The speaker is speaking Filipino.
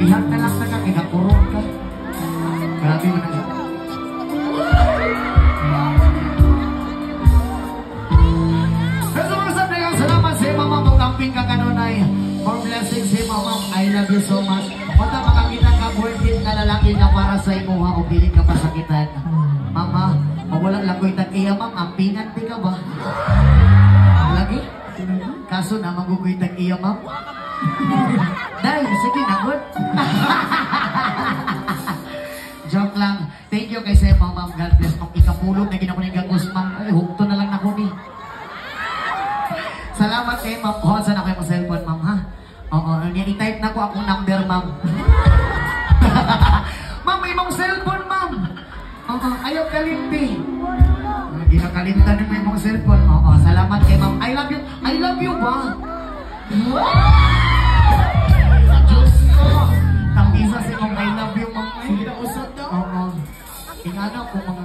Ihang na lang na ka, kinakurong ka. Grabe mo na. Pero sa dagang salamat sa mama mo camping ka kanunay. For blessings sa mama, I love you so much. Punta makakita ka, worth it na lalaki na para sa imo ha, o piling ka pasakitan. Mama, mawala lang ko itag-iya, ma'am, ampingan di ka ba? Lagi? Kaso na magugoy itag-iya, ma'am? Dahil, sige na, good. Joke lang. Thank you kay Sema, ma'am. God bless. Pag ikapulog na ginakunin gagos, ma'am. Ay, hukto na lang na ko ni. Salamat kay ma'am. Saan ako yung cellphone, ma'am, ha? Oo, i-type na ko akong number, ma'am. Ma'am, may mong cellphone, ma'am. Oo, ayaw kalimpi. Ginakalimtan mo yung mong cellphone. Oo, salamat kay ma'am. I love you. I love you ba? Sa Diyos ko. Tang isa si ma'am, I love you, ma'am. Hindi na usap daw. Oo. Ingana ko mga